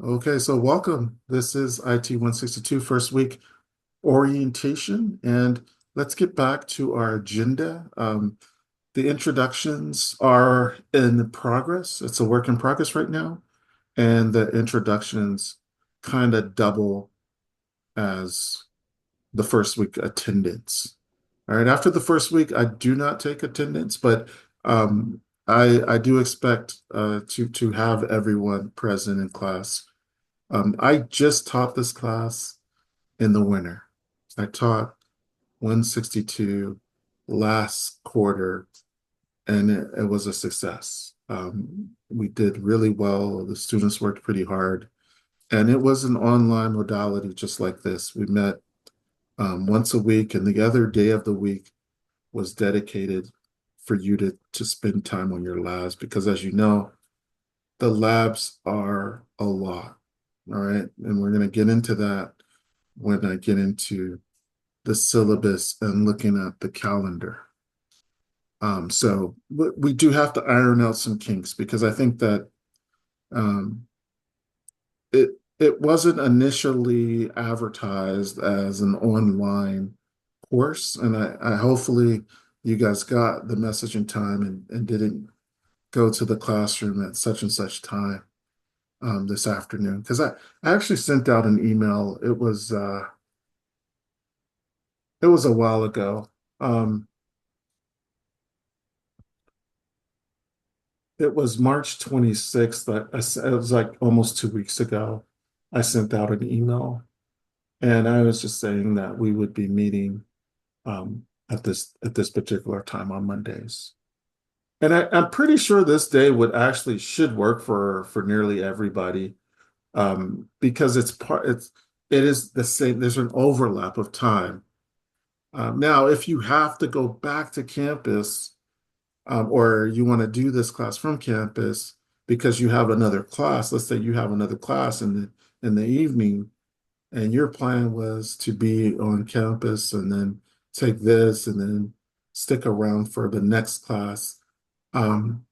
Okay, so welcome. This is IT 162 first week orientation, and let's get back to our agenda. The introductions are in progress. It's a work in progress right now, and the introductions kind of double as the first week attendance. All right, after the first week, I do not take attendance, but um, I do expect to have everyone present in class. I just taught this class in the winter. I taught 162 last quarter, and it was a success. We did really well. The students worked pretty hard, and it was an online modality just like this. We met once a week, and the other day of the week was dedicated for you to spend time on your labs because, as you know, the labs are a lot. All right. And we're going to get into that when I get into the syllabus and looking at the calendar. So we do have to iron out some kinks because I think that um, it it wasn't initially advertised as an online course, and I hopefully you guys got the message in time and didn't go to the classroom at such and such time this afternoon because I actually sent out an email. It was a while ago. Um, it was March 26th. It was like almost 2 weeks ago. I sent out an email and I was just saying that we would be meeting at this particular time on Mondays. And I'm pretty sure this day would actually should work for nearly everybody because it is the same. There's an overlap of time. Now, if you have to go back to campus or you want to do this class from campus because you have another class, let's say you have another class in the evening, and your plan was to be on campus and then take this and then stick around for the next class. Um,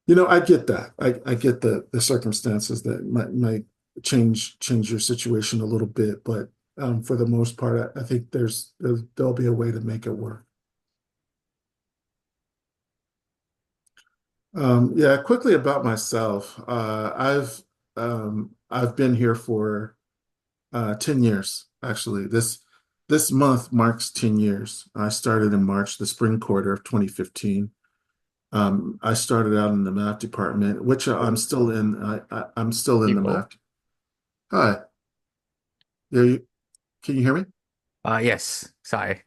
I get that. I get the circumstances that might change your situation a little bit, but for the most part, I think there'll be a way to make it work. Yeah, quickly about myself. I've been here for 10 years, actually. This month marks 10 years. I started in March, the spring quarter of 2015. I started out in the math department, which I'm still in. I'm still in the People. math. Hi, there you, can you hear me? Yes. Sorry.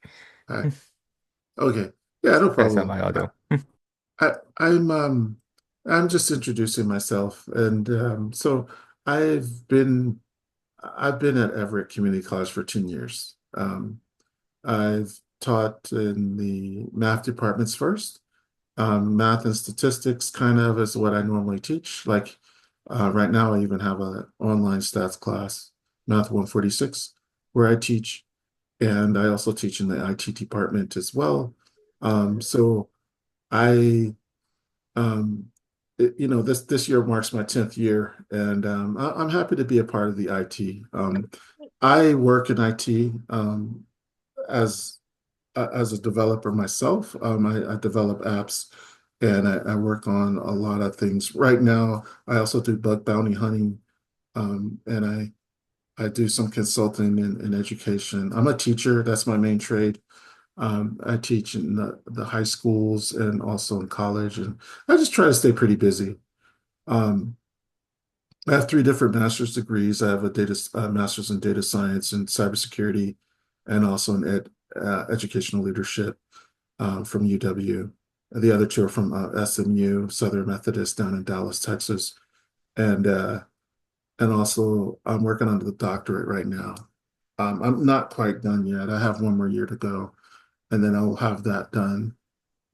Hi. Okay. Yeah, no Press on problem. my audio. I, I'm um I'm just introducing myself, and so I've been I've been at Everett Community College for 10 years. I've taught in the math departments first. Math and statistics kind of is what I normally teach. Like right now, I even have an online stats class, Math 146, where I teach, and I also teach in the IT department as well. So I, this year marks my 10th year, and I'm happy to be a part of the IT. I work in IT as as a developer myself. I develop apps and I work on a lot of things. Right now, I also do bug bounty hunting and I do some consulting in education. I'm a teacher, that's my main trade. I teach in the high schools and also in college, and I just try to stay pretty busy. Um, I have three different master's degrees. I have a master's in data science and cybersecurity, and also in educational leadership from UW. The other two are from SMU, Southern Methodist down in Dallas, Texas. And also I'm working on the doctorate right now. I'm not quite done yet. I have one more year to go, and then I'll have that done.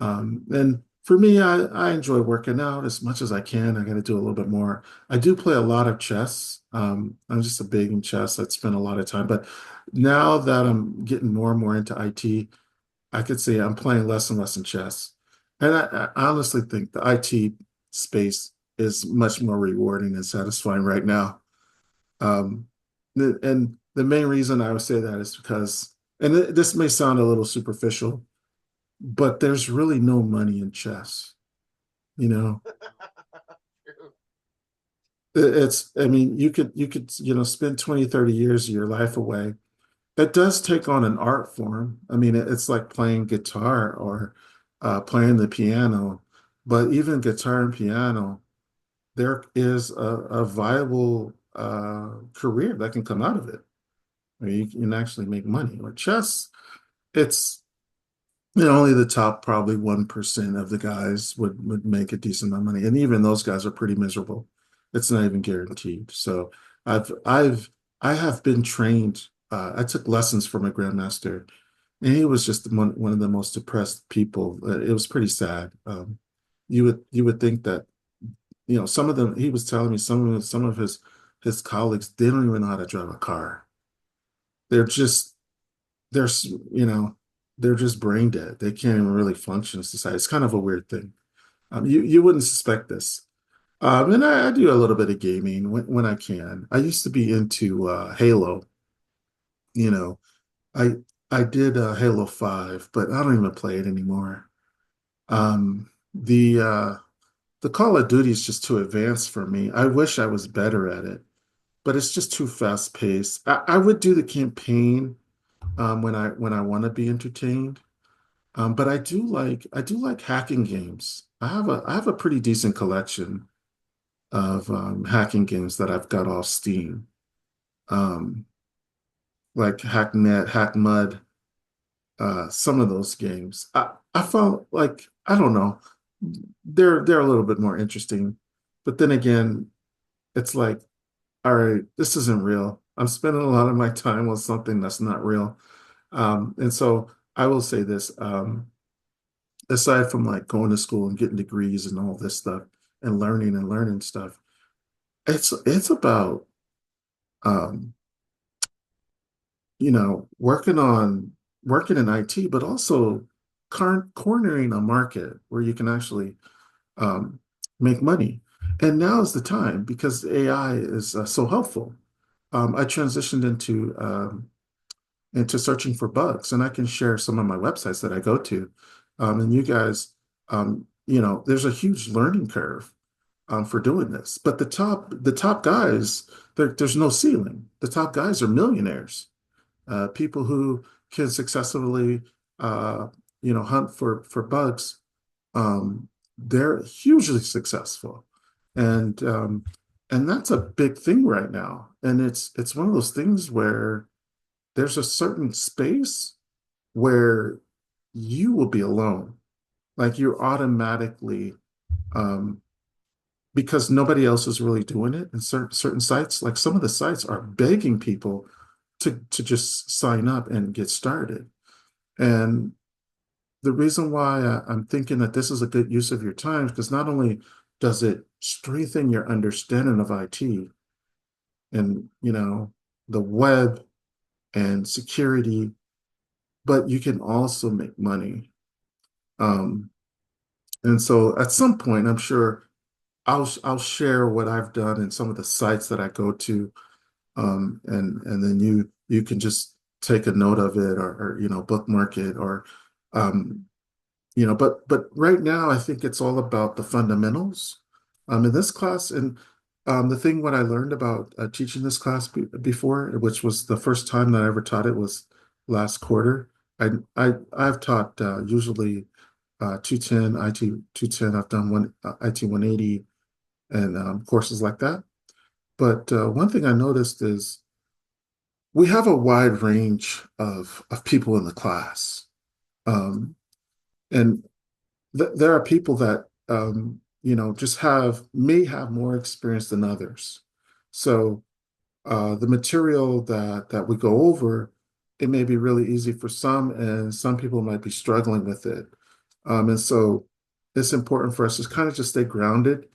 And for me, I enjoy working out as much as I can. I got to do a little bit more. I do play a lot of chess. I'm just a big in chess. I spend a lot of time. But now that I'm getting more and more into IT, I could say I'm playing less and less in chess. And I honestly think the IT space is much more rewarding and satisfying right now. Um, and the main reason I would say that is because, and this may sound a little superficial, but there's really no money in chess. You know, I mean, you could spend 20, 30 years of your life away. That does take on an art form. I mean, it's like playing guitar or playing the piano. But even guitar and piano, there is a viable career that can come out of it. I mean, you can actually make money. Or chess, it's only the top probably 1% of the guys would make a decent amount of money, and even those guys are pretty miserable. It's not even guaranteed. So I've I've I have been trained. I took lessons from a grandmaster, and he was just one of the most depressed people. It was pretty sad. You would think that some of them. He was telling me some of his colleagues, they don't even know how to drive a car. They're just they're s- you know they're just brain dead. They can't even really function in society. It's kind of a weird thing. You wouldn't suspect this. And I do a little bit of gaming when I can. I used to be into Halo. You know, I I did Halo 5, but I don't even play it anymore. The Call of Duty is just too advanced for me. I wish I was better at it, but it's just too fast paced. I would do the campaign when I want to be entertained. But I do like hacking games. I have a pretty decent collection of hacking games that I've got off Steam, um, like Hacknet, Hackmud, some of those games. I found like I don't know, they're a little bit more interesting, but then again, it's like, all right, this isn't real. I'm spending a lot of my time on something that's not real, and so I will say this. Aside from like going to school and getting degrees and all this stuff and learning stuff, it's about um, working in IT, but also cornering a market where you can actually um, make money. And now is the time because AI is so helpful. I transitioned into searching for bugs, and I can share some of my websites that I go to. And you guys, there's a huge learning curve for doing this. But the top guys, there's no ceiling. The top guys are millionaires, people who can successfully, hunt for bugs. They're hugely successful, and um, and that's a big thing right now. And it's one of those things where there's a certain space where you will be alone. Like you're automatically, um, because nobody else is really doing it in certain sites. Like some of the sites are begging people to just sign up and get started. And the reason why I'm thinking that this is a good use of your time is because not only does it strengthen your understanding of IT and the web and security, but you can also make money. Um, and so at some point, I'm sure I'll share what I've done and some of the sites that I go to, and then you can just take a note of it or bookmark it or um, but right now I think it's all about the fundamentals. In this class, and the thing what I learned about teaching this class before, which was the first time that I ever taught it, was last quarter. I've taught usually 210 IT 210. I've done one IT 180 and courses like that. But one thing I noticed is we have a wide range of people in the class. Um, and there are people that just may have more experience than others. So the material that we go over, it may be really easy for some, and some people might be struggling with it. And so it's important for us to kind of just stay grounded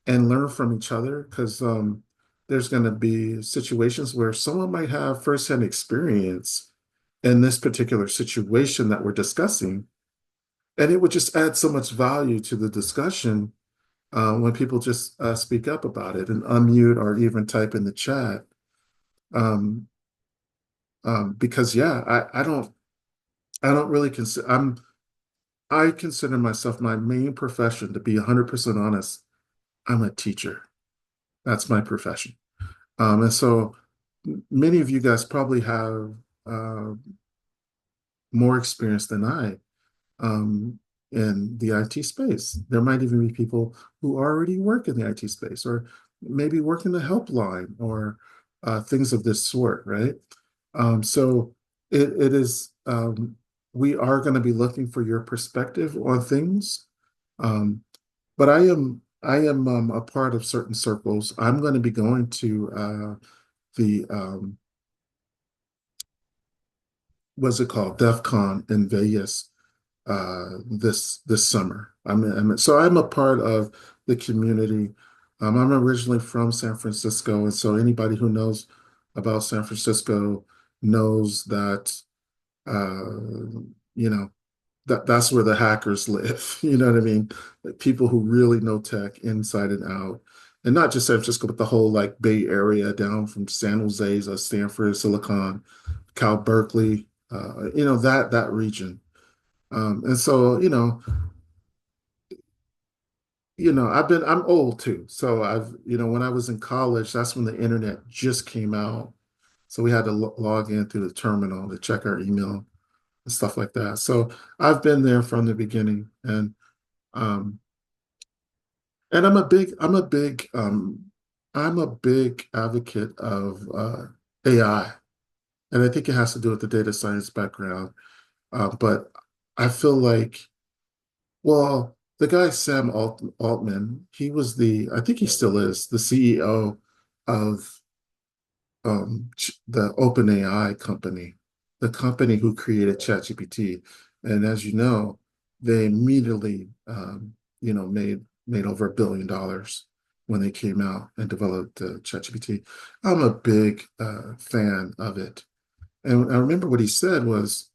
and learn from each other because there's going to be situations where someone might have firsthand experience in this particular situation that we're discussing. And it would just add so much value to the discussion when people just speak up about it and unmute or even type in the chat. Um, because yeah, I don't really consider I consider myself my main profession, to be 100% honest. I'm a teacher. That's my profession. And so many of you guys probably have uh, more experience than I um, in the IT space. There might even be people who already work in the IT space, or maybe work in the helpline, or things of this sort, right? So it is, we are going to be looking for your perspective on things. Um, but I am a part of certain circles. I'm going to be going to the what's it called, DEF CON in Vegas this summer. So I'm a part of the community. I'm originally from San Francisco, and so anybody who knows about San Francisco knows that you know that's where the hackers live. You know what I mean? Like, people who really know tech inside and out. And not just San Francisco, but the whole like Bay Area down from San Jose, Stanford, Silicon, Cal Berkeley, that region. And so, I'm old too. So when I was in college, that's when the internet just came out. So we had to log in through the terminal to check our email and stuff like that. So I've been there from the beginning, um, and I'm a big advocate of AI, and I think it has to do with the data science background. But I feel like, well, the guy Sam Altman, I think he still is the CEO of the OpenAI company, the company who created ChatGPT. And as you know, they immediately, made over $1 billion when they came out and developed ChatGPT. I'm a big fan of it. And I remember what he said was,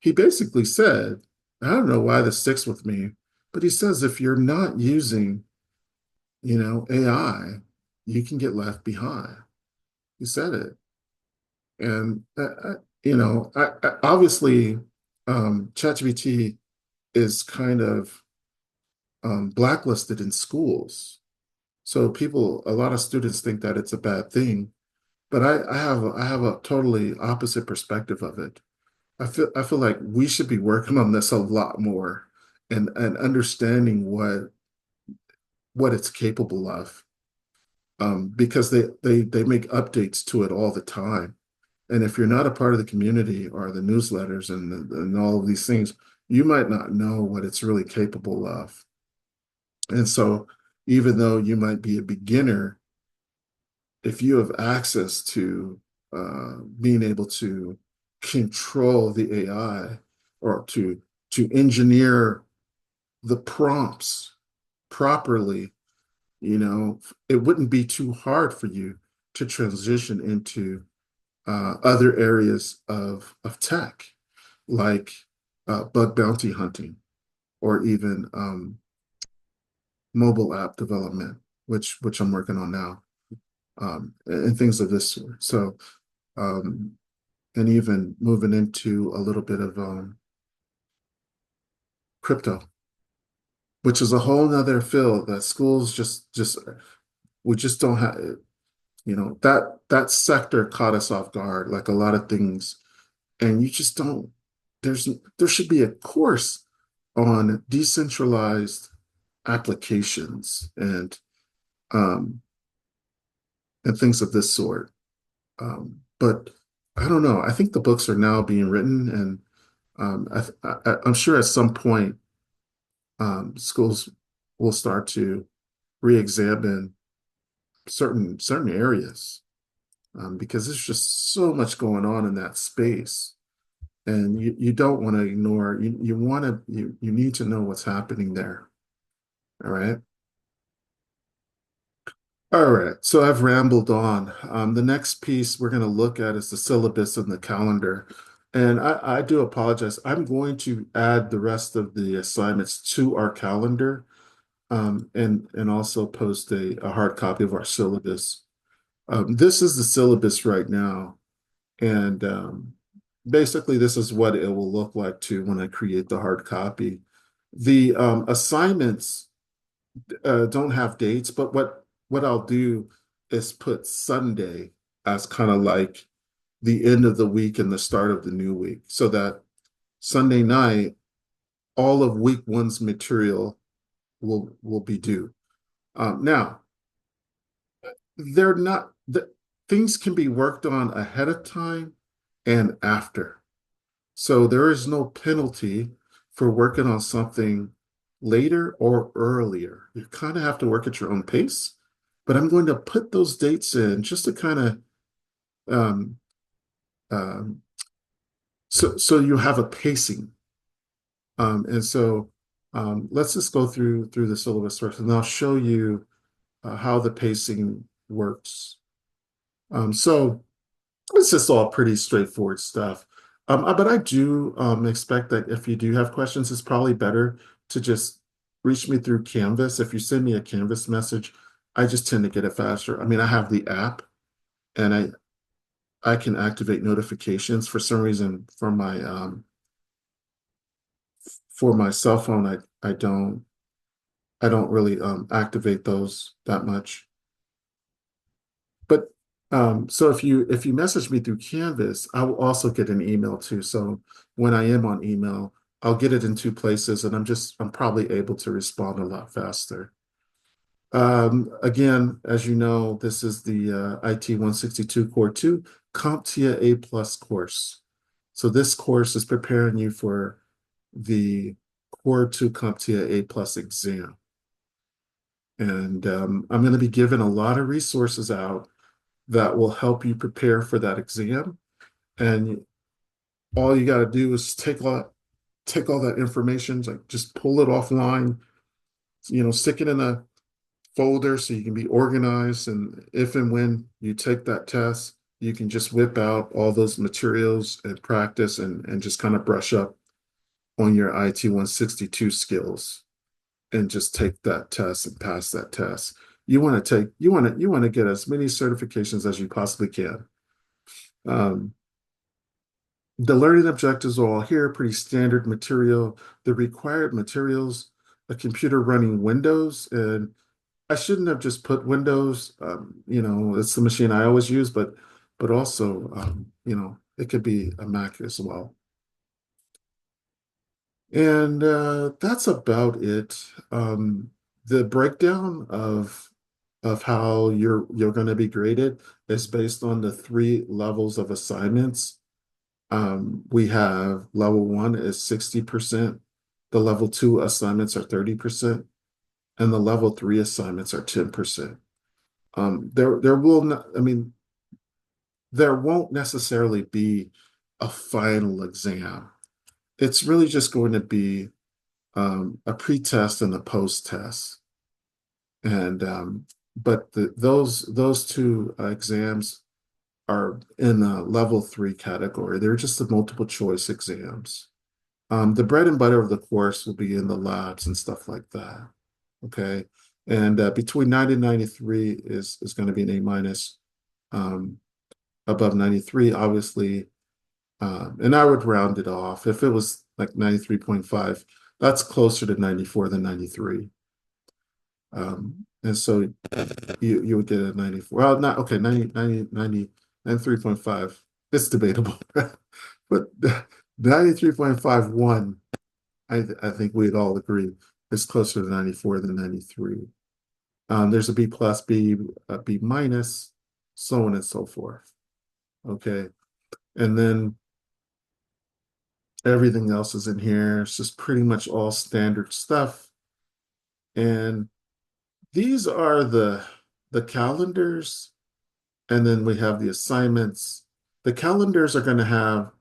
he basically said, I don't know why this sticks with me, but he says if you're not using, AI, you can get left behind. He said it. And obviously, ChatGPT is kind of blacklisted in schools. So a lot of students think that it's a bad thing, but I have a totally opposite perspective of it. I feel like we should be working on this a lot more, and understanding what it's capable of, because they make updates to it all the time. And if you're not a part of the community or the newsletters and all of these things, you might not know what it's really capable of. And so, even though you might be a beginner, if you have access to being able to control the AI, or to engineer the prompts properly, it wouldn't be too hard for you to transition into other areas of tech, like bug bounty hunting, or even mobile app development, which I'm working on now, and things of this sort. So, um, and even moving into a little bit of crypto, which is a whole nother field that schools just we just don't have. That sector caught us off guard, like a lot of things, and you just don't. There should be a course on decentralized applications, um, and things of this sort. But I don't know. I think the books are now being written, and I'm sure at some point schools will start to re-examine certain areas, because there's just so much going on in that space, and you don't want to ignore. You need to know what's happening there. All right. All right, so I've rambled on. The next piece we're going to look at is the syllabus and the calendar. And I do apologize. I'm going to add the rest of the assignments to our calendar, and also post a hard copy of our syllabus. This is the syllabus right now, and basically this is what it will look like too when I create the hard copy. The assignments don't have dates, but what I'll do is put Sunday as kind of like the end of the week and the start of the new week, so that Sunday night, all of week one's material will be due. Now, they're not the things can be worked on ahead of time and after. So there is no penalty for working on something later or earlier. You kind of have to work at your own pace, but I'm going to put those dates in just to kind of um, um, so you have a pacing. And so let's just go through the syllabus first, and I'll show you how the pacing works. So it's just all pretty straightforward stuff. But I do expect that if you do have questions, it's probably better to just reach me through Canvas. If you send me a Canvas message, I just tend to get it faster. I mean, I have the app and I can activate notifications. For some reason, for my cell phone, I don't really activate those that much. But so if you message me through Canvas, I will also get an email too. So when I am on email, I'll get it in two places, and I'm probably able to respond a lot faster. Again, as you know, this is the IT 162 Core 2 CompTIA A Plus course. So this course is preparing you for the Core 2 CompTIA A Plus exam. And I'm going to be giving a lot of resources out that will help you prepare for that exam. And all you got to do is take all that information, like just pull it offline, stick it in a folder so you can be organized. And if and when you take that test, you can just whip out all those materials and practice and just kind of brush up on your IT 162 skills and just take that test and pass that test. You want to get as many certifications as you possibly can. Um, the learning objectives are all here, pretty standard material. The required materials, a computer running Windows, and I shouldn't have just put Windows. It's the machine I always use, but also, it could be a Mac as well. And that's about it. The breakdown of how you're going to be graded is based on the three levels of assignments. We have level one is 60%. The level two assignments are 30%, and the level three assignments are 10%. There will not, I mean, there won't necessarily be a final exam. It's really just going to be a pre-test and a post-test. And but those two exams are in the level three category. They're just the multiple choice exams. The bread and butter of the course will be in the labs and stuff like that. Okay. And between 90 and 93 is going to be an A minus. Um, Above 93, obviously, and I would round it off. If it was like 93.5, that's closer to 94 than 93. And so you would get a 94. Well, not okay, 93.5. It's debatable. But 93.51, I think we'd all agree is closer to 94 than 93. There's a B plus, a B minus, so on and so forth. Okay. And then everything else is in here. It's just pretty much all standard stuff. And these are the calendars, and then we have the assignments. The calendars are going to have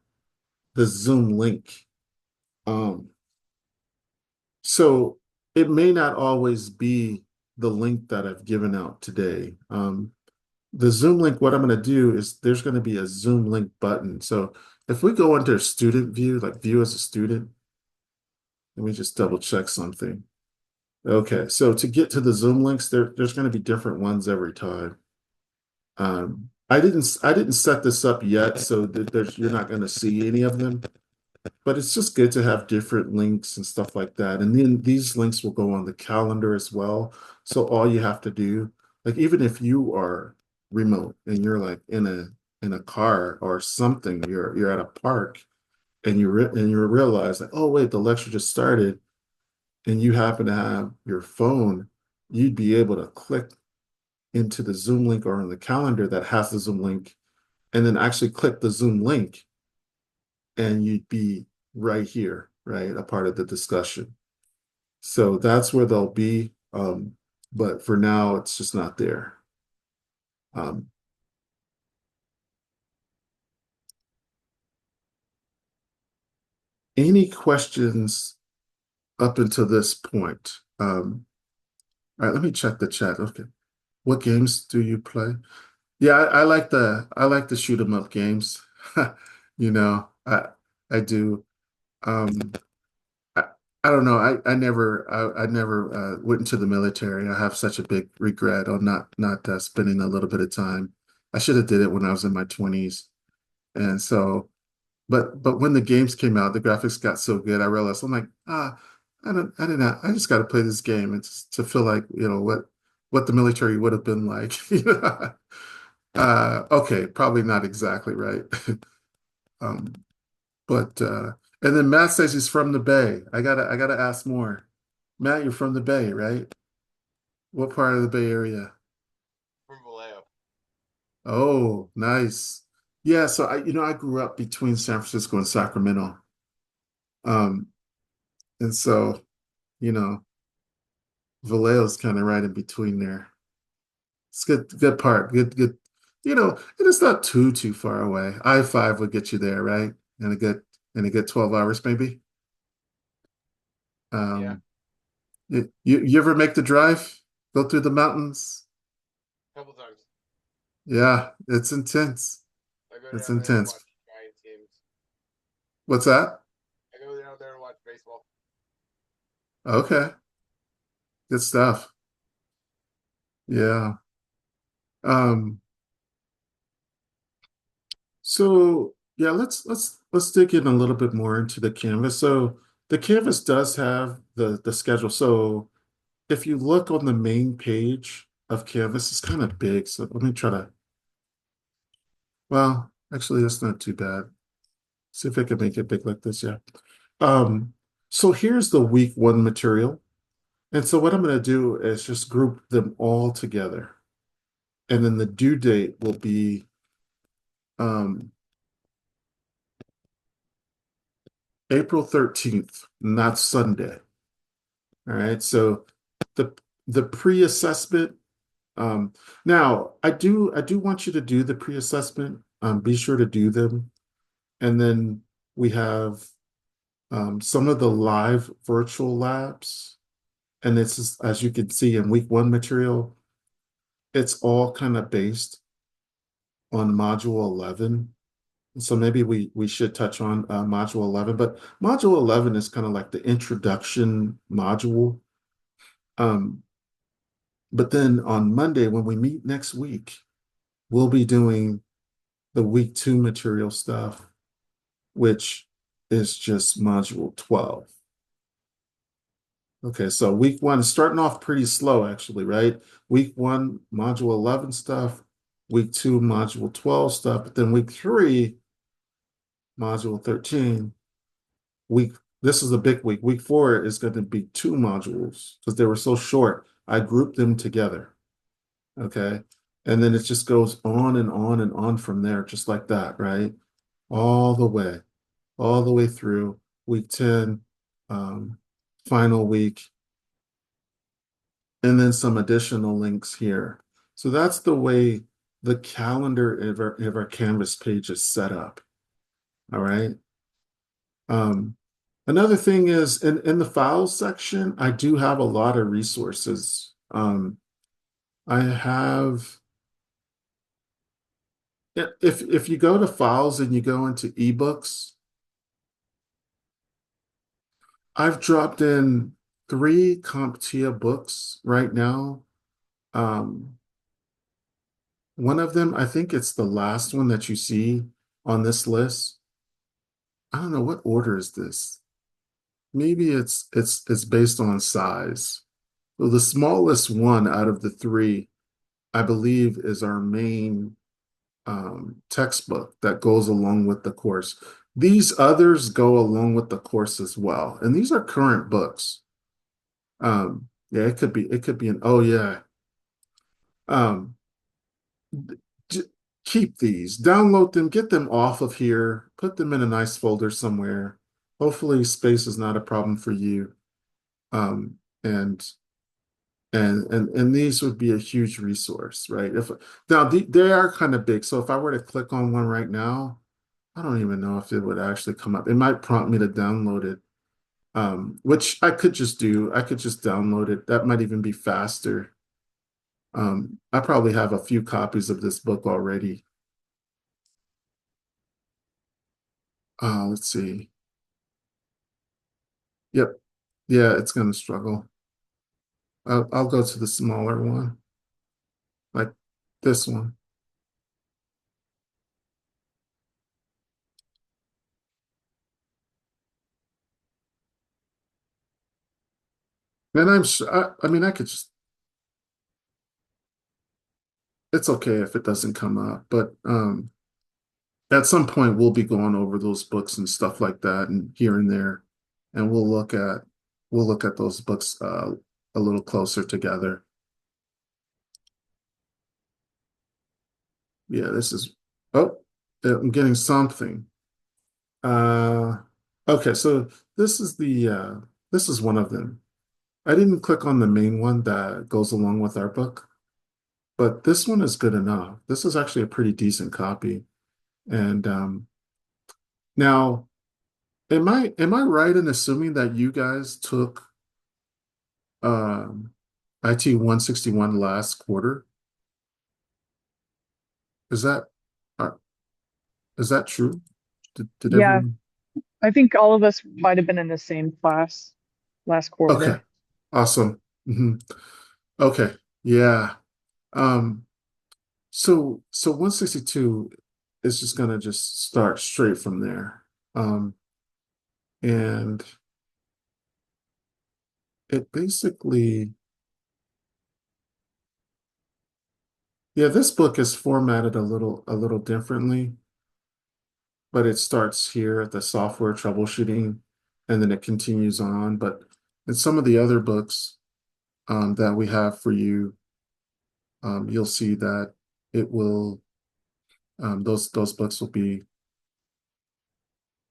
the Zoom link. Um, so it may not always be the link that I've given out today. The Zoom link, what I'm going to do is there's going to be a Zoom link button. So if we go into student view, like view as a student, let me just double check something. Okay, so to get to the Zoom links, there's going to be different ones every time. I didn't set this up yet, so you're not going to see any of them. But it's just good to have different links and stuff like that. And then these links will go on the calendar as well. So all you have to do, like even if you are remote and you're like in a car or something, you're at a park and you realize that, oh wait, the lecture just started, and you happen to have your phone, you'd be able to click into the Zoom link or on the calendar that has the Zoom link, and then actually click the Zoom link, and you'd be right here, right? A part of the discussion. So that's where they'll be. But for now, it's just not there. Um, any questions up until this point? All right, let me check the chat. Okay. What games do you play? Yeah, I like the shoot 'em up games. You know, I do. Um, I, I don't know. I never went into the military. I have such a big regret on not spending a little bit of time. I should have did it when I was in my 20s. And so, but when the games came out, the graphics got so good. I realized I'm like, I didn't. I just got to play this game and to feel like what the military would have been like. You know? Okay, probably not exactly right. Um, but and then Matt says he's from the Bay. I gotta ask more. Matt, you're from the Bay, right? What part of the Bay Area? From Vallejo. Oh, nice. Yeah, so I grew up between San Francisco and Sacramento. Um, and so, you know, Vallejo's kind of right in between there. It's good part. Good. And it's not too far away. I-5 would get you there, right? In a good 12 hours, maybe. Yeah, Um, you ever make the drive? Go through the mountains? a couple times. Yeah, it's intense. I go It's down there and intense. watch Giant teams. What's that? I go down there and watch baseball. Okay, good stuff. Yeah. Um, so yeah, let's dig in a little bit more into the Canvas. So the Canvas does have the schedule. So if you look on the main page of Canvas, it's kind of big. So let me try to, well, actually, that's not too bad. See if I can make it big like this. Yeah. Um, so here's the week one material. And so what I'm going to do is just group them all together. And then the due date will be um, April 13th, not Sunday. All right. So the the pre-assessment. Now I do want you to do the pre-assessment. Be sure to do them. And then we have some of the live virtual labs. And this is, as you can see in week one material, it's all kind of based on module 11. So maybe we should touch on module 11, but module 11 is kind of like the introduction module. Um, but then on Monday, when we meet next week, we'll be doing the week two material stuff, which is just module 12. Okay, so week one is starting off pretty slow, actually, right? Week one, module 11 stuff, week two, module 12 stuff, but then week three, module 13, week, this is a big week. Week four is going to be two modules because they were so short. I grouped them together. Okay. And then it just goes on and on and on from there, just like that, right? All the way, all the way through week 10, um, final week, and then some additional links here. So that's the way the calendar of our Canvas page is set up. All right. Um, Another thing is in the files section, I do have a lot of resources. I have, if you go to files and you go into ebooks, I've dropped in 3 CompTIA books right now. Um, one of them, I think it's the last one that you see on this list. I don't know what order is this. Maybe it's based on size. So the smallest one out of the three, I believe, is our main textbook that goes along with the course. These others go along with the course as well, and these are current books. Yeah, it could be an oh yeah. Um, j- Keep these, download them, get them off of here, put them in a nice folder somewhere. Hopefully, space is not a problem for you. Um, and and these would be a huge resource, right? If now they are kind of big, so if I were to click on one right now, I don't even know if it would actually come up. It might prompt me to download it, which I could just do. I could just download it. That might even be faster. I probably have a few copies of this book already. Let's see. Yep. Yeah, it's going to struggle. I'll go to the smaller one, like this one. And I'm sure, I mean, I could just, it's okay if it doesn't come up, but at some point we'll be going over those books and stuff like that and here and there, and we'll look at those books a little closer together. Yeah, this is, oh, I'm getting something. Uh, okay, so this is one of them. I didn't click on the main one that goes along with our book, but this one is good enough. This is actually a pretty decent copy. And now, am I right in assuming that you guys took um, IT 161 last quarter? Is that uh, is that true? Did Yeah, everyone? I think all of us might have been in the same class last Okay, quarter. awesome. Okay, yeah. Um, so 162 is just gonna just start straight from there. And it basically, yeah, this book is formatted a little differently, but it starts here at the software troubleshooting and then it continues on. But in some of the other books that we have for you, you'll see that it will those books will be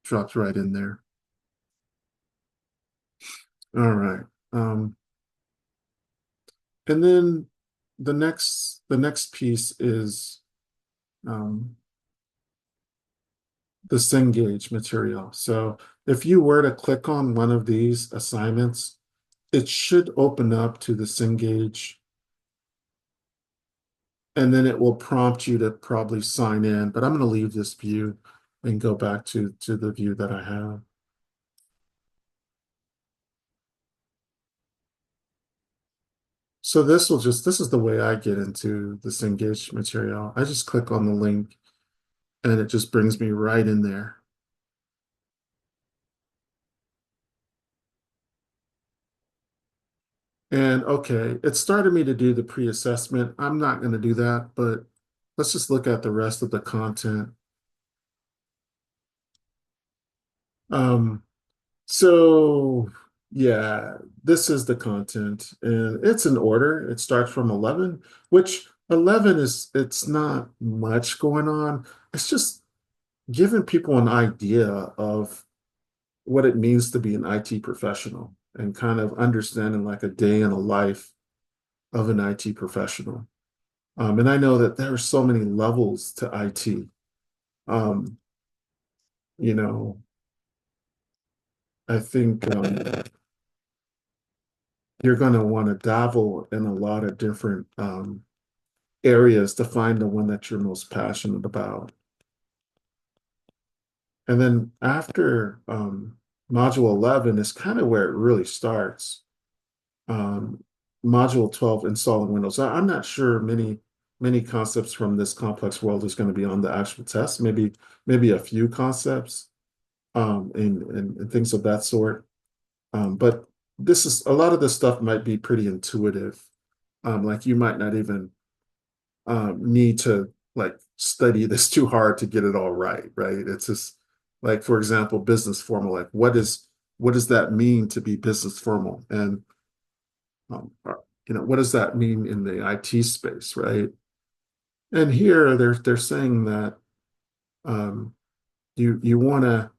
dropped right in there. All right. And then the next piece is um, the Cengage material. So if you were to click on one of these assignments, it should open up to the Cengage, and then it will prompt you to probably sign in. But I'm going to leave this view and go back to the view that I have. So this is the way I get into the Cengage material. I just click on the link and it just brings me right in there. And okay, it started me to do the pre-assessment. I'm not going to do that, but let's just look at the rest of the content. Um, so yeah, this is the content and it's in order. It starts from 11, which 11 it's not much going on. It's just giving people an idea of what it means to be an IT professional and kind of understanding like a day in a life of an IT professional. And I know that there are so many levels to IT. Um, you know, I think you're going to want to dabble in a lot of different areas to find the one that you're most passionate about. And then after module 11 is kind of where it really starts. Um, module 12, installing Windows. I'm not sure many many concepts from this complex world is going to be on the actual test. Maybe a few concepts, and things of that sort. But this is a lot of this stuff might be pretty intuitive. Like you might not even need to like study this too hard to get it all right, right? It's just like, for example, business formal. Like, what does that mean to be business formal? And what does that mean in the IT space, right? And here they're saying that um, you wanna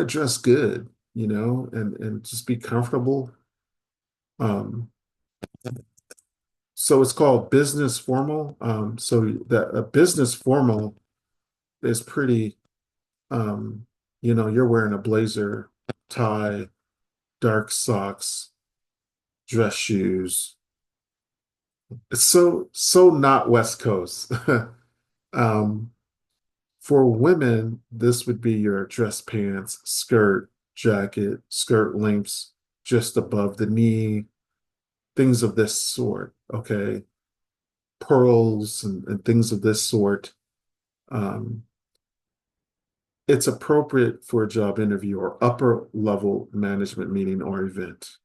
dress good, and just be comfortable. Um, so it's called business formal. So that a business formal is pretty, you're wearing a blazer, tie, dark socks, dress shoes. It's so not West Coast. Um, for women, this would be your dress pants, skirt, jacket, skirt lengths just above the knee, things of this sort. Okay. Pearls and things of this sort. Um, it's appropriate for a job interview or upper level management meeting or event.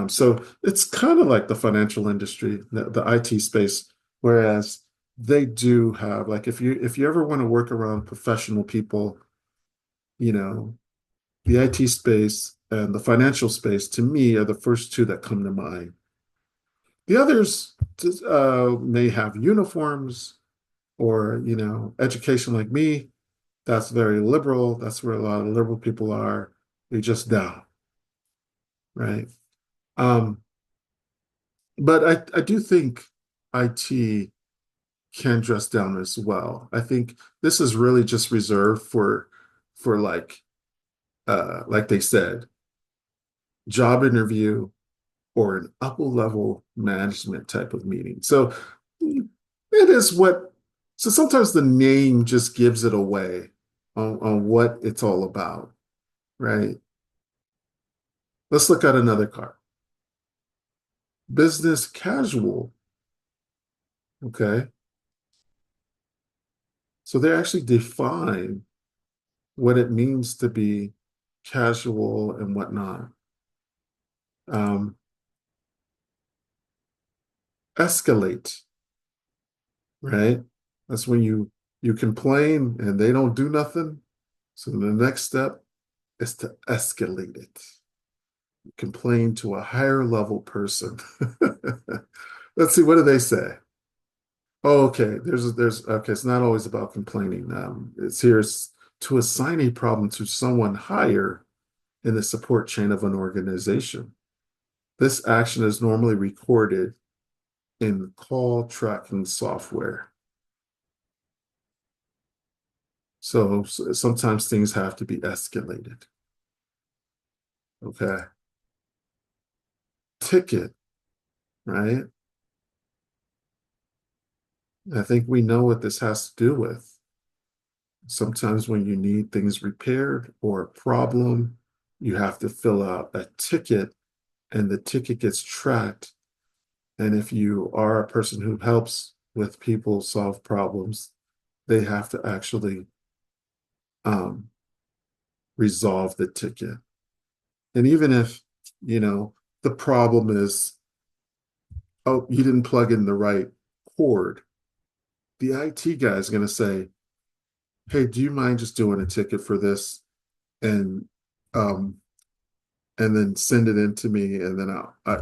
So it's kind of like the financial industry, the IT space, whereas they do have like if you ever want to work around professional people, you know, the IT space and the financial space to me are the first two that come to mind. The others may have uniforms or education like me. That's very liberal. That's where a lot of liberal people are. They just down, right? Um, but I do think IT can dress down as well. I think this is really just reserved for like they said, job interview or an upper level management type of meeting. So it is what so sometimes the name just gives it away on what it's all about, right? Let's look at another card. Business casual. Okay. So they actually define what it means to be casual and whatnot. Um, escalate, right? That's when you complain and they don't do nothing. So the next step is to escalate it. Complain to a higher level person. Let's see, what do they say? Oh, okay. There's okay. It's not always about complaining. It's to assign a problem to someone higher in the support chain of an organization. This action is normally recorded in call tracking software. So sometimes things have to be escalated. Okay. Ticket, right? I think we know what this has to do with. Sometimes when you need things repaired or a problem, you have to fill out a ticket and the ticket gets tracked. And if you are a person who helps with people solve problems, they have to actually um, resolve the ticket. And even if, you know, the problem is, oh, you didn't plug in the right cord, the IT guy is going to say, hey, do you mind just doing a ticket for this? And um, and then send it in to me, and then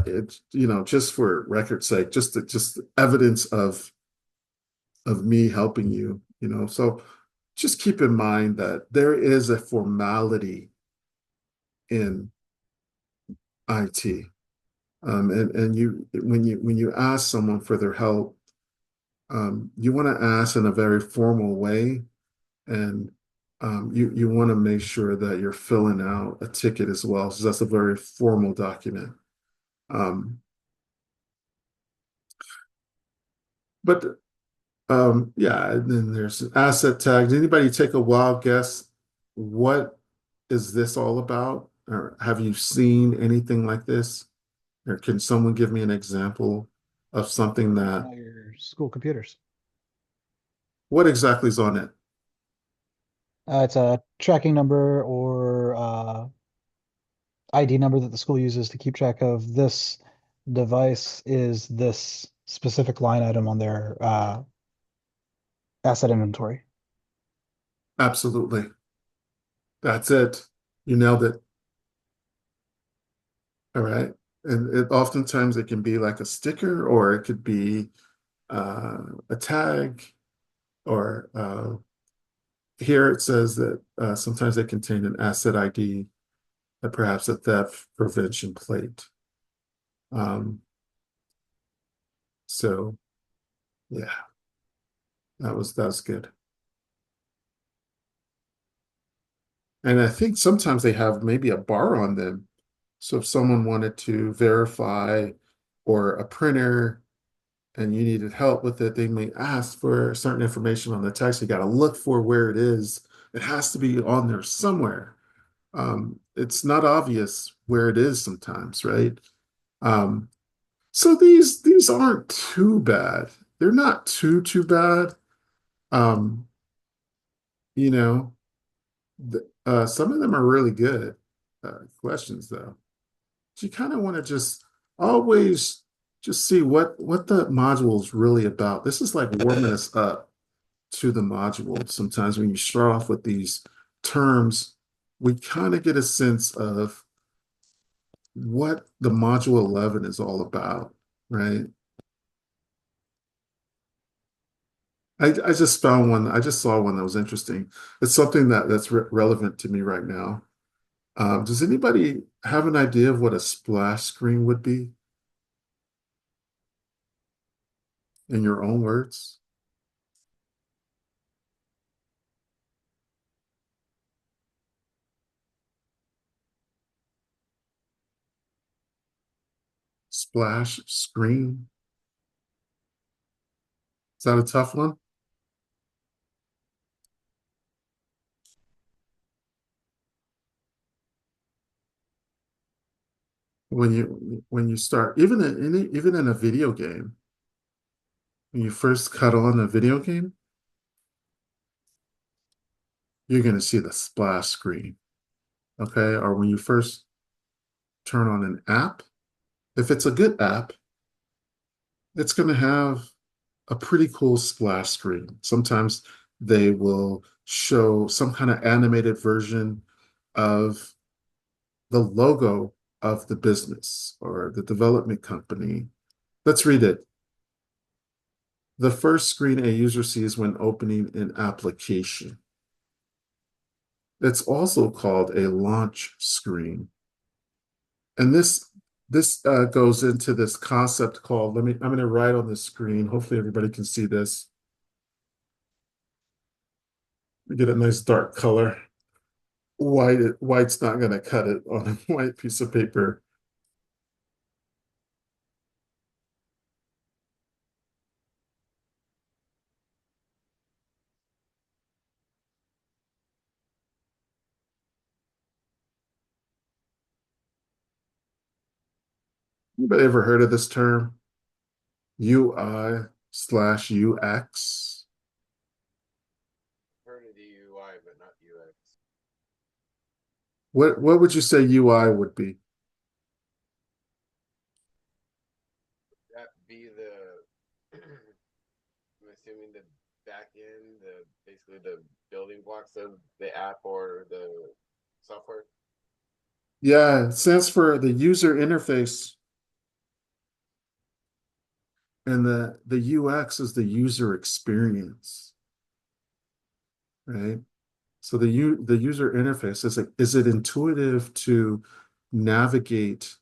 it's just for record's sake, just evidence of me helping you. So just keep in mind that there is a formality in IT, and you when you ask someone for their help, you want to ask in a very formal way, and you want to make sure that you're filling out a ticket as well, so that's a very formal document. Um, but yeah, and then there's asset tags. Anybody take a wild guess? What is this all about? Or have you seen anything like this? Or can someone give me an example of something that, On your school computers. what exactly is on it? It's a tracking number or ID number that the school uses to keep track of this device is this specific line item on their asset inventory. Absolutely. That's it. You nailed it. All right. And oftentimes it can be like a sticker, or it could be a tag, or here it says that sometimes they contain an asset ID, perhaps a theft prevention plate. So yeah, that was good. And I think sometimes they have maybe a bar on them. So if someone wanted to verify, or a printer, and you needed help with it, they may ask for certain information on the text. You got to look for where it is. It has to be on there somewhere. It's not obvious where it is sometimes, right? So these aren't too bad. They're not too bad. Um, you know, some of them are really good questions though. So you kind of want to just always just see what the module is really about. This is like warming us up to the module. Sometimes when you start off with these terms, we kind of get a sense of what the module 11 is all about, right? I just found one. I just saw one that was interesting. It's something that's relevant to me right now. Does anybody have an idea of what a splash screen would be in your own words? Splash screen. Is that a tough one? When you start, even in a video game, when you first cut on a video game, you're going to see the splash screen. Okay. Or when you first turn on an app, if it's a good app, it's going to have a pretty cool splash screen. Sometimes they will show some kind of animated version of the logo of the business or the development company. Let's read it. The first screen a user sees when opening an application. It's also called a launch screen. And this goes into this concept called, I'm going to write on the screen. Hopefully everybody can see this. Get a nice dark color. White's not going to cut it on a white piece of paper. Anybody ever heard of this term? UI/UX? Heard of the UI, but not UX. What would you say UI would be? That be the I'm assuming the back end, basically the building blocks of the app or the software. Yeah, it stands for the user interface. And the UX is the user experience, right? So the user interface is it intuitive to navigate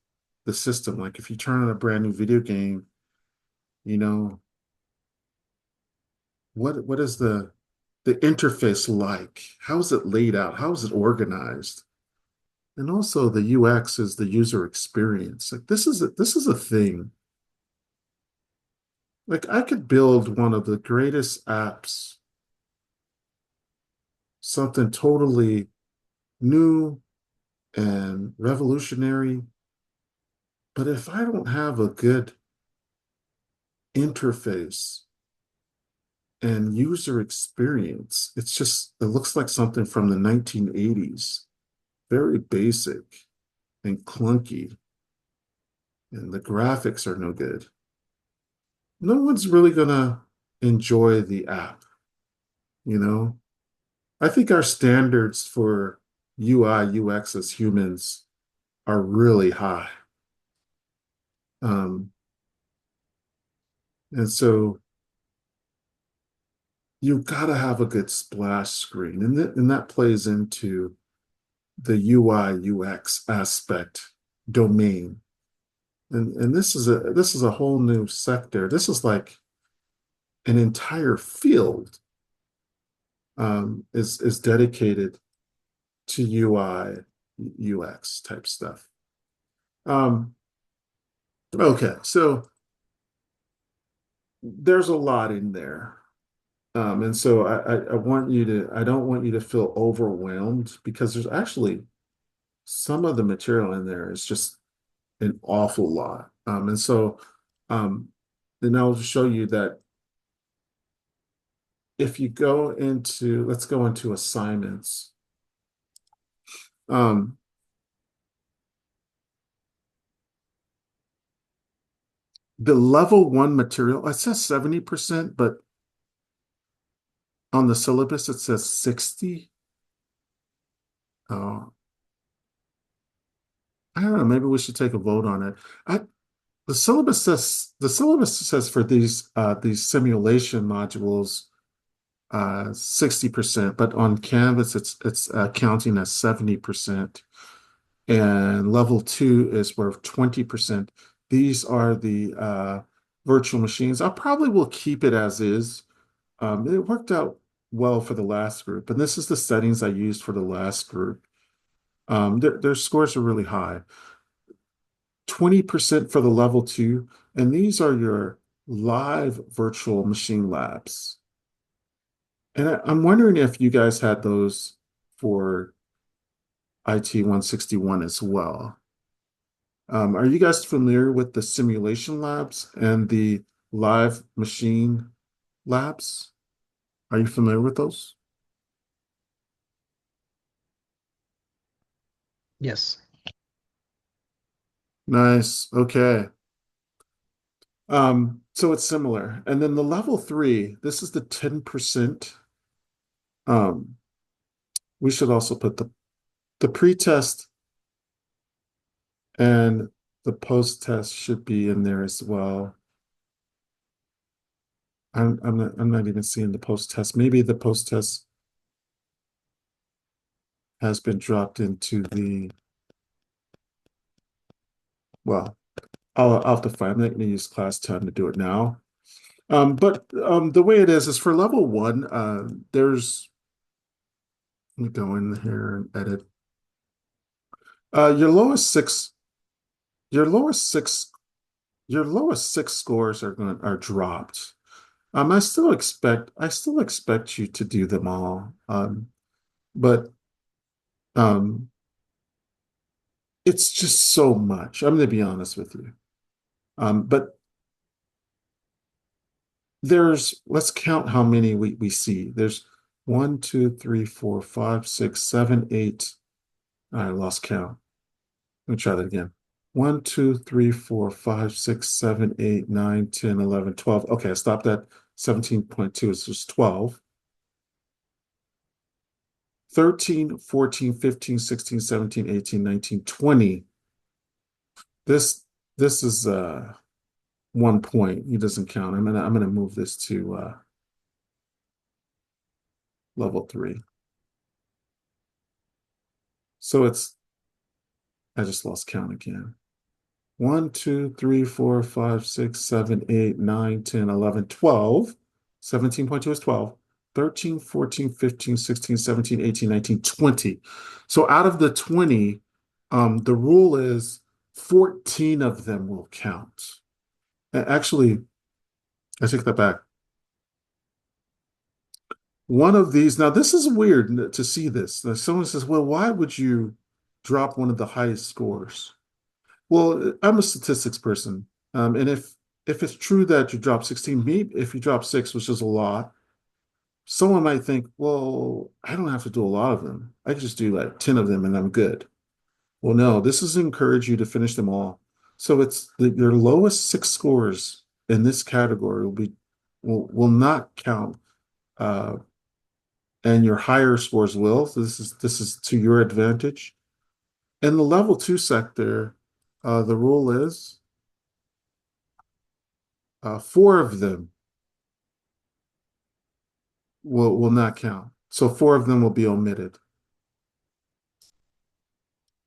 the system? Like if you turn on a brand new video game, you know, what is the interface like? How is it laid out? How is it organized? And also the UX is the user experience. Like this is a thing. Like I could build one of the greatest apps, something totally new and revolutionary. But if I don't have a good interface and user experience. It looks like something from the 1980s. Very basic and clunky. And the graphics are no good. No one's really gonna enjoy the app, you know? I think our standards for UI, UX as humans are really high. Um, and so you've got to have a good splash screen, and that plays into the UI, UX aspect domain. And this is a whole new sector. This is like an entire field is dedicated to UI, UX type stuff. Okay, so there's a lot in there. And so I don't want you to feel overwhelmed because there's actually some of the material in there is just an awful lot. And so then I'll show you that if you go into, let's go into assignments. The level 1 material, it says 70%, but on the syllabus it says 60. I don't know, maybe we should take a vote on it. The syllabus says for these simulation modules 60%, but on Canvas it's counting as 70%. And level 2 is worth 20%. These are the virtual machines. I probably will keep it as is. It worked out well for the last group, and this is the settings I used for the last group. Their scores are really high. 20% for the level 2, and these are your live virtual machine labs. And I'm wondering if you guys had those for IT 161 as well. Are you guys familiar with the simulation labs and the live machine labs? Are you familiar with those? Yes. Nice. Okay. So it's similar. And then the level 3, this is the 10%. We should also put the pre-test and the post-test should be in there as well. I'm not even seeing the post-test. Maybe the post-test has been dropped into the, well, I'll have to find. I'm not going to use class time to do it now. But the way it is for level 1, there's, let me go in here and edit. Your lowest six scores are dropped. I still expect you to do them all. But it's just so much. I'm going to be honest with you. But let's count how many we see. There's 1, 2, 3, 4, 5, 6, 7, 8. I lost count. Let me try that again. 1, 2, 3, 4, 5, 6, 7, 8, 9, 10, 11, 12. Okay, I stopped at 17.2. It's just 12. 13, 14, 15, 16, 17, 18, 19, 20. This is 1 point. It doesn't count. I'm gonna move this to level 3. So I just lost count again. 1, 2, 3, 4, 5, 6, 7, 8, 9, 10, 11, 12. 17.2 is 12. 13, 14, 15, 16, 17, 18, 19, 20. So out of the 20, the rule is 14 of them will count. Actually, I take that back. One of these, now this is weird to see this. Now, someone says, well, why would you drop one of the highest scores? Well, I'm a statistics person. And if it's true that you drop 16, maybe if you drop 6, which is a lot, someone might think, well, I don't have to do a lot of them. I can just do like 10 of them and I'm good. Well, no, this is encourage you to finish them all. So it's your lowest 6 scores in this category will not count, uh, and your higher scores will. So this is to your advantage. In the level 2 sector, the rule is 4 of them will not count. So 4 of them will be omitted,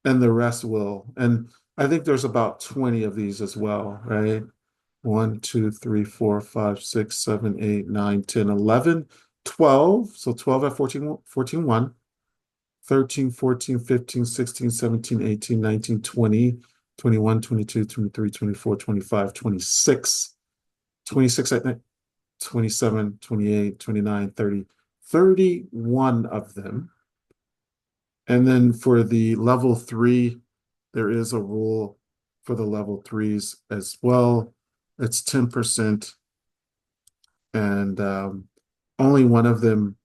and the rest will. And I think there's about 20 of these as well, right? 1, 2, 3, 4, 5, 6, 7, 8, 9, 10, 11, 12. So 12 at 14, 14, 1, 13, 14, 15, 16, 17, 18, 19, 20, 21, 22, 23, 24, 25, 26, 26 at 27, 28, 29, 30, 31 of them. And then for the level 3, there is a rule for the level 3s as well. It's 10%, and only one of them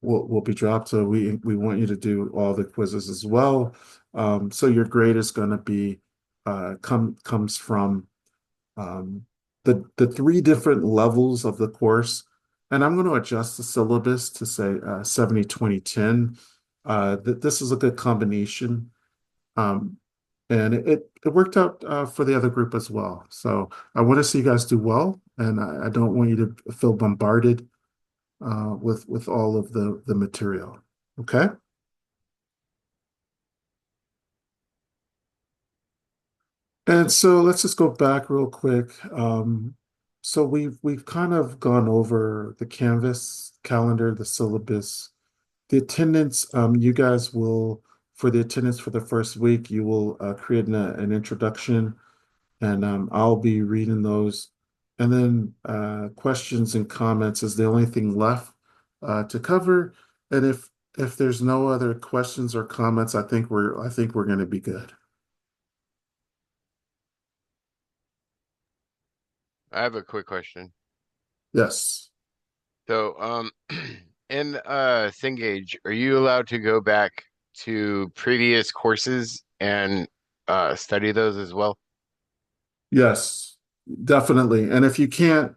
will be dropped. So we want you to do all the quizzes as well. So your grade is going to be comes from the 3 different levels of the course. And I'm going to adjust the syllabus to say 70, 20, 10. This is a good combination. And it worked out for the other group as well. So I want to see you guys do well, and I don't want you to feel bombarded with all of the material. Okay. And so let's just go back real quick. So we've kind of gone over the Canvas calendar, the syllabus, the attendance. You guys will, for the attendance for the first week, you will create an introduction, and I'll be reading those. And then questions and comments is the only thing left to cover. And if there's no other questions or comments, I think we're going to be good. I have a quick question. Yes. So, in Cengage, are you allowed to go back to previous courses and study those as well? Yes, definitely. And if you can't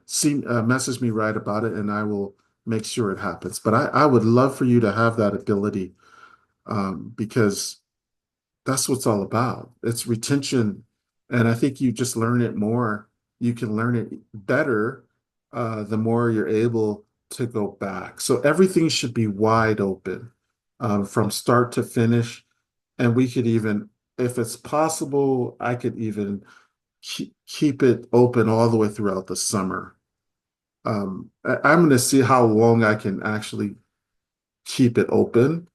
message me right about it, and I will make sure it happens. But I would love for you to have that ability, because that's what it's all about. It's retention. And I think you just learn it more. You can learn it better the more you're able to go back. So everything should be wide open from start to finish. And we could even, if it's possible, I could even keep it open all the way throughout the summer. I'm going to see how long I can actually keep it open.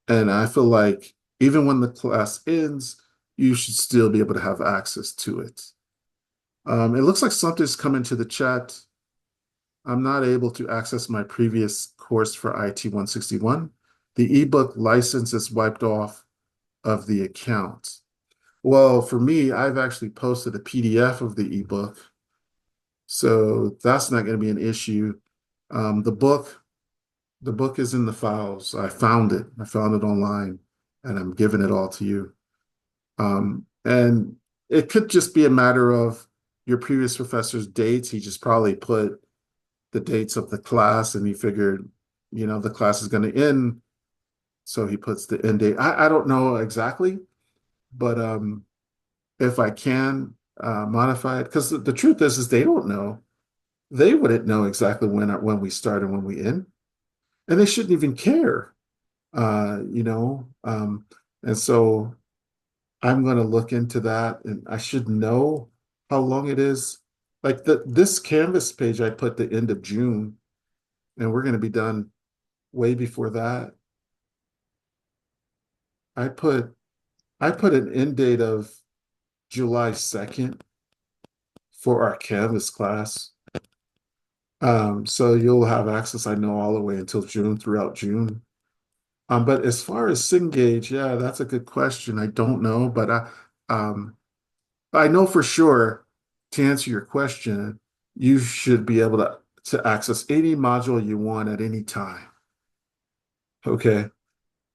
And I feel like even when the class ends, you should still be able to have access to it. It looks like something's coming to the chat. I'm not able to access my previous course for IT 161. The ebook license is wiped off of the account. Well, for me, I've actually posted a PDF of the ebook, so that's not going to be an issue. The book is in the files. I found it. I found it online, and I'm giving it all to you. And it could just be a matter of your previous professor's dates. He just probably put the dates of the class, and he figured, the class is going to end, so he puts the end date. I don't know exactly, but if I can modify it, because the truth is they don't know. They wouldn't know exactly when we start and when we end, and they shouldn't even care. And so I'm going to look into that, and I should know how long it is. Like this Canvas page, I put the end of June, and we're going to be done way before that. I put an end date of July 2nd for our Canvas class. So you'll have access, I know, all the way until June, throughout June. But as far as Cengage, yeah, that's a good question. I don't know, but I know for sure to answer your question, you should be able to access any module you want at any time. Okay.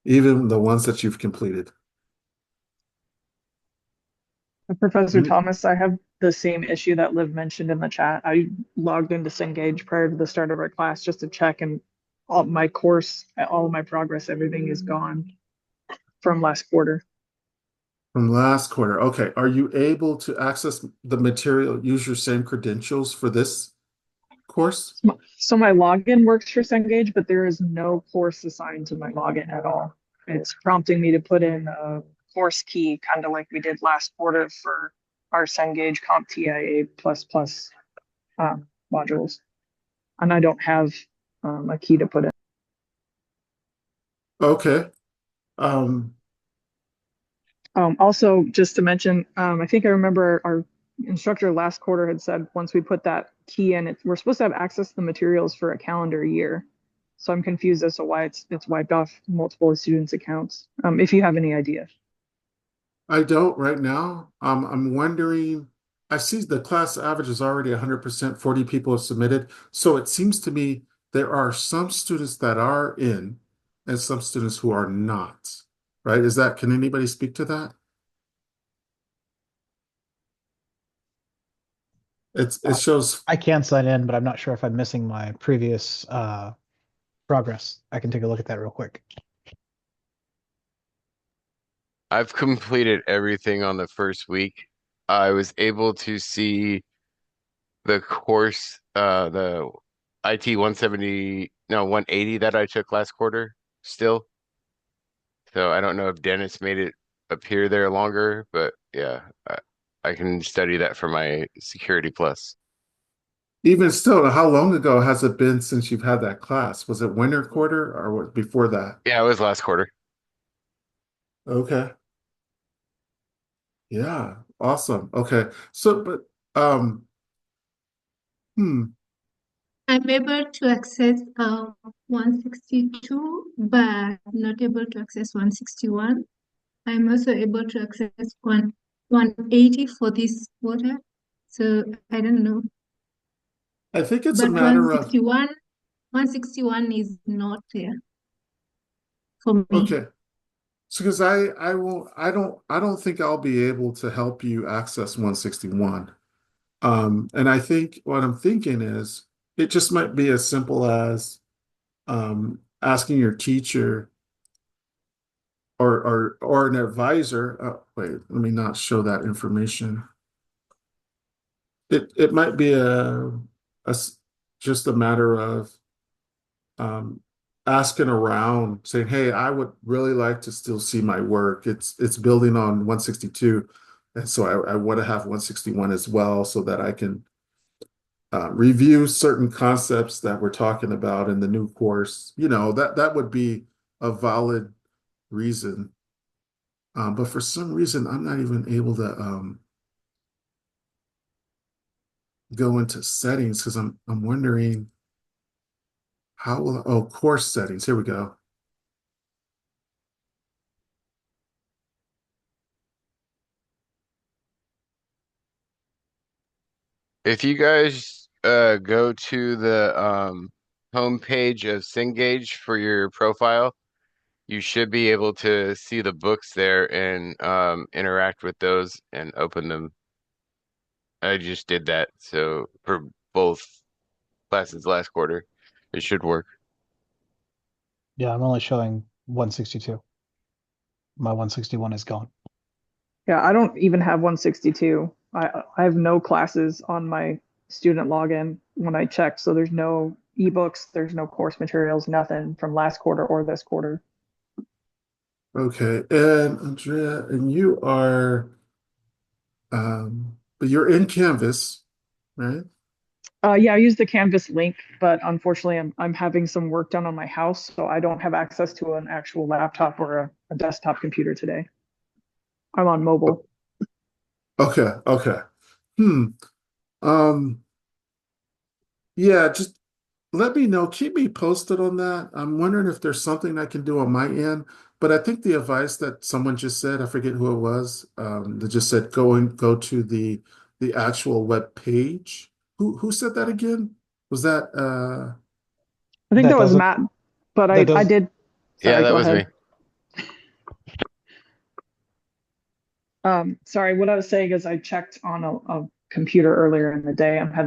Even the ones that you've completed. Professor Mm. Thomas, I have the same issue that Liv mentioned in the chat. I logged into Cengage prior to the start of our class just to check, and all my course, all of my progress, everything is gone from last quarter. From last quarter. Okay. Are you able to access the material, use your same credentials for this course? So my login works for Cengage, but there is no course assigned to my login at all. It's prompting me to put in a course key, kind of like we did last quarter for our Cengage CompTIA++ modules. And I don't have a key to put in. Okay. Also, just to mention, I think I remember our instructor last quarter had said once we put that key in, we're supposed to have access to the materials for a calendar year. So I'm confused as to why it's wiped off multiple students' accounts. If you have any idea. I don't right now. I'm wondering, I see the class average is already 100%, 40 people have submitted. So it seems to me there are some students that are in and some students who are not, right? Can anybody speak to that? It shows, I can sign in, but I'm not sure if I'm missing my previous progress. I can take a look at that real quick. I've completed everything on the first week. I was able to see the course, the IT 170, no, 180 that I took last quarter still. So I don't know if Dennis made it appear there longer, but yeah, I can study that for my Security Plus. even still, how long ago has it been since you've had that class? Was it winter quarter or what, before that? Yeah, it was last quarter. Okay. Yeah, awesome. Okay. So, but hmm, I'm able to access 162, but not able to access 161. I'm also able to access 180 for this quarter. So I don't know. I think it's a But matter of 161 is not there for me. okay. So because I don't think I'll be able to help you access 161. And I think what I'm thinking is it just might be as simple as asking your teacher or an advisor. Wait, let me not show that information. It might be just a matter of asking around, saying, "Hey, I would really like to still see my work. It's building on 162, and so I want to have 161 as well, so that I can review certain concepts that we're talking about in the new course." That would be a valid reason. But for some reason, I'm not even able to go into settings because I'm wondering how will course settings. Here we go. If you guys go to the home page of Cengage for your profile, you should be able to see the books there and interact with those and open them. I just did that, so for both classes last quarter, it should work. Yeah, I'm only showing 162. My 161 is gone. Yeah, I don't even have 162. I have no classes on my student login when I check. So there's no ebooks, there's no course materials, nothing from last quarter or this quarter. Okay, and Andrea, and but you're in Canvas, right? Yeah, I use the Canvas link, but unfortunately, I'm having some work done on my house, so I don't have access to an actual laptop or a desktop computer today. I'm on mobile. Okay, okay. Um, yeah, just let me know. Keep me posted on that. I'm wondering if there's something I can do on my end. But I think the advice that someone just said, I forget who it was, that just said go to the the actual web page. Who said that again? Was that I think That that was doesn't- Matt, but that I doesn't- did. Yeah, Sorry, that go was ahead. me. Sorry, what I was saying is I checked on a computer earlier in the day. I'm having